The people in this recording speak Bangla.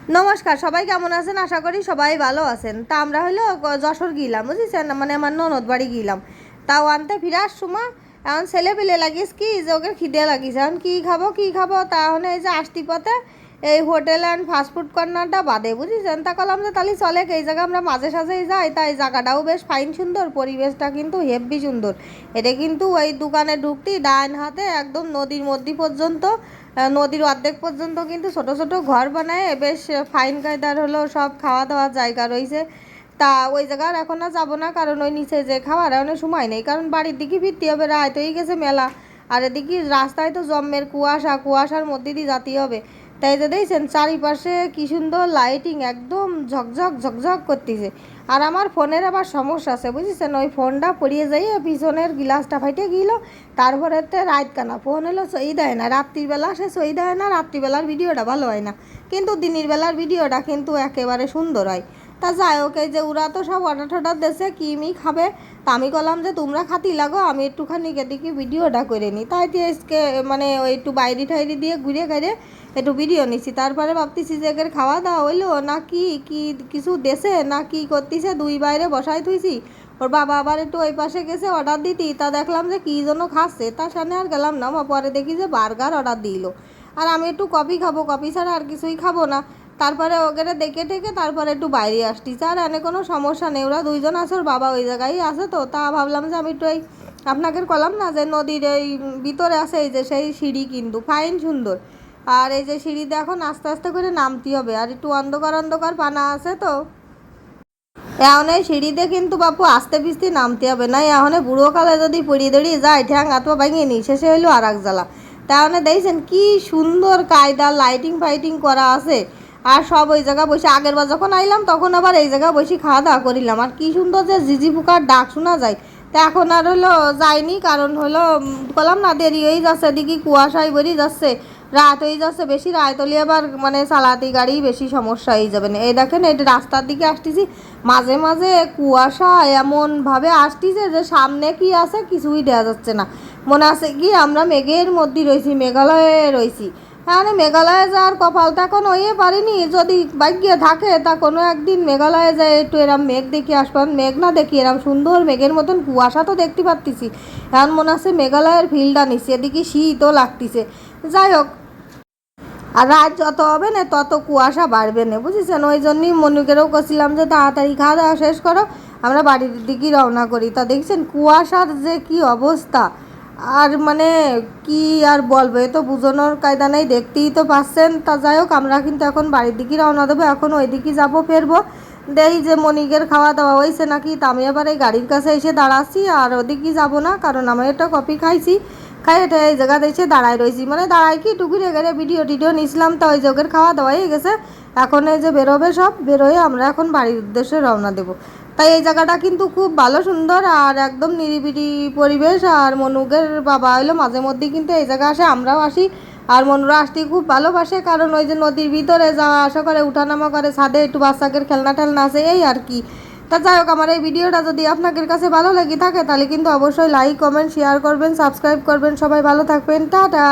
নমস্কার, সবাই কেমন আছেন? আশা করি সবাই ভালো আছেন। তা আমরা হলো যশোর গিলাম, বুঝেছেন, মানে আমার ননদ বাড়ি গিলাম। তাও আনতে ফিরার সময় এখন ছেলে পেলে লাগিস কি যে ওকে খিদে লাগিস, এখন কী খাবো তাহলে এই যে আসতি পথে এই হোটেল অ্যান্ড ফাস্টফুড কর্নারটা বাদে, বুঝেছেন। তা করলাম যে তাহলে চলে এই জায়গা আমরা মাঝে সাঝেই যাই, তাই জায়গাটাও বেশ ফাইন সুন্দর, পরিবেশটা কিন্তু হেব্বি সুন্দর। এটা কিন্তু ওই দোকানে ঢুকতেই ডাইন হাতে একদম নদীর মধ্যে পর্যন্ত, নদীর অর্ধেক পর্যন্ত কিন্তু ছোট ছোট ঘর বানায় বেশ ফাইন কায়দার হলো সব খাওয়া দাওয়ার জায়গা রয়েছে। তা ওই জায়গার এখন আর যাবো না, কারণ ওই নিচে যে খাওয়ার অনেক সময় নেই, কারণ বাড়ির দিকে ফিরতে হবে, রাত হয়ে গেছে মেলা। আর এদিকে রাস্তায় তো জম্মের কুয়াশার মধ্যে দিয়ে যেতে হবে। তাই যে দেখছেন চারিপাশে কি সুন্দর লাইটিং, একদম ঝকঝক ঝকঝক করতেছে। আর আমার ফোনের আবার সমস্যা আছে, বুঝেছেন, ওই ফোনটা পড়িয়ে যাই পিছনের গ্লাসটা ফাইটে গেল। তারপরে তো রাত কানা ফোন হলো সই দেয় না, রাত্রিবেলা সে সই দেয় না, রাত্রিবেলার ভিডিওটা ভালো হয় না, কিন্তু দিনের বেলার ভিডিওটা কিন্তু একেবারে সুন্দর হয়। তা যাই হোক, এই যে ওরা তো সব অর্ডার টর্ডার দেশে কিমি খাবে, তা আমি বললাম যে তোমরা খাতি লাগো, আমি একটুখানি এদিকে ভিডিওটা করে নিই। তাই দিয়ে আজকে মানে ওই একটু বাইরে ঠাইরি দিয়ে ঘুরে ঘুরে একটু ভিডিও নিছি। তারপরে ভাবতেছি যে এদের খাওয়া দাওয়া হইলো না কি কি কিছু দেশে না কি করতেছে, দুই বাইরে বসাই থুইছি। ওর বাবা আবার একটু ওই পাশে গেছে অর্ডার দিতি, তা দেখলাম যে কী জন্য খাচ্ছে, তার সামনে আর গেলাম না। পরে দেখি যে বার্গার অর্ডার দিল, আর আমি একটু কফি খাবো, কফি ছাড়া আর কিছুই খাবো না। তারপরে ওকে দেখে টেকে তারপরে একটু বাইরে আসতেছে, আর এনে কোনো সমস্যা নেই, ওরা দুইজন আছে, ওর বাবা ওই জায়গায় আছে। তো তা ভাবলাম যে আমি একটু এই আপনাকে কলাম না যে নদীর এই ভিতরে আছে এই যে সেই সিঁড়ি, কিন্তু ফাইন সুন্দর। আর এই যে সিঁড়িতে এখন আস্তে আস্তে করে নামতে হবে, আর একটু অন্ধকার অন্ধকার পানা আছে তো এখন এই সিঁড়িতে কিন্তু বাপু আস্তে পিস্তে নামতে হবে, না এখন বুড়োকালে যদি পড়িয়ে দড়িয়ে যায় ঠ্যাং আতপা ভাঙিয়ে নি, শেষে হইলো আর এক জ্বালা। তাহলে দেখছেন কি সুন্দর কায়দা লাইটিং ফাইটিং করা আছে। আর সব ওই জায়গা বসে আগের বার যখন আইলাম তখন আবার এই জায়গা বসে খাওয়া দাওয়া করিলাম, আর কি সুন্দর যে ঝিঝি পোকার ডাক শোনা যায়। তা এখন আর হলো যায়নি, কারণ হলো বললাম না দেরি হয়ে যাচ্ছে, এদিকে কুয়াশায় বেরিয়ে যাচ্ছে, রাত হয়ে যাচ্ছে, বেশি রাত হলে আবার মানে চালাতি গাড়ি বেশি সমস্যা হয়ে যাবে না। এই দেখেন এই রাস্তার দিকে আসতেছি, মাঝে মাঝে কুয়াশা এমনভাবে আসতেছে যে সামনে কি আছে কিছুই দেখা যাচ্ছে না, মনে আছে কি আমরা মেঘের মধ্যে রয়েছি, মেঘালয়ে রয়েছি। হ্যাঁ, মেঘালয়ে যাওয়ার কপালটা এখন হয়ে পারিনি, যদি ভাগ্যে থাকে তা কোনো একদিন মেঘালয়ে যায় একটু এরম মেঘ দেখে আসবেন, মেঘ না দেখি এরম সুন্দর মেঘের মতন কুয়াশা তো দেখতে পাচ্ছি। এখন মনে আছে মেঘালয়ের ফিল্ডটা নিচ্ছে, এদিকে শীতও লাগতেছে। যাই হোক, আর রাত যত হবে না তত কুয়াশা বাড়বে না, বুঝেছেন। ওই জন্যই মনুকেরও করছিলাম যে তাড়াতাড়ি খাওয়া দাওয়া শেষ করো, আমরা বাড়ির দিকে রওনা করি। তা দেখছেন কুয়াশার যে কি অবস্থা, আর মানে কি আর বলবো, এ তো বুঝানোর কায়দা নেই, দেখতেই তো পাচ্ছেন। তা যাই হোক, আমরা কিন্তু এখন বাড়ির দিকে রওনা দেবো, এখন ওই দিকে যাবো, ফেরবো। দেই যে মনিকের খাওয়া দাওয়া হয়েছে নাকি, তা আমি আবার এই গাড়ির কাছে এসে দাঁড়াচ্ছি, আর ওদিকে যাবো না, কারণ আমি একটা কফি খাইছি, খাই এটা এই জায়গাতে এসে দাঁড়ায় রয়েছি, মানে দাঁড়ায় কি একটু ঘুরে ঘুরে ভিডিও টিডিও নিছিলাম। তো ওই যোগের খাওয়া দাওয়া হয়ে গেছে, এখন এই যে বেরোবে সব, বেরোয় আমরা এখন বাড়ির উদ্দেশ্যে রওনা দেবো। তাই এই জায়গাটা কিন্তু খুব ভালো সুন্দর, আর একদম নিরিবিলি পরিবেশ। আর মনুকের বাবা হইলো মাঝে মধ্যেই কিন্তু এই জায়গা আসে, আমরাও আসি, আর মনুরা আসতে খুব ভালোবাসে, কারণ ওই যে নদীর ভিতরে যাওয়া আসা করে, উঠানামা করে, ছাদে একটু বাচ্চাদের খেলনা টেলনা আছে, এই আর কি। তা যাই হোক, আমার এই ভিডিওটা যদি আপনাদের কাছে ভালো লেগে থাকে তাহলে কিন্তু অবশ্যই লাইক কমেন্ট শেয়ার করবেন, সাবস্ক্রাইব করবেন। সবাই ভালো থাকবেন, টাটা।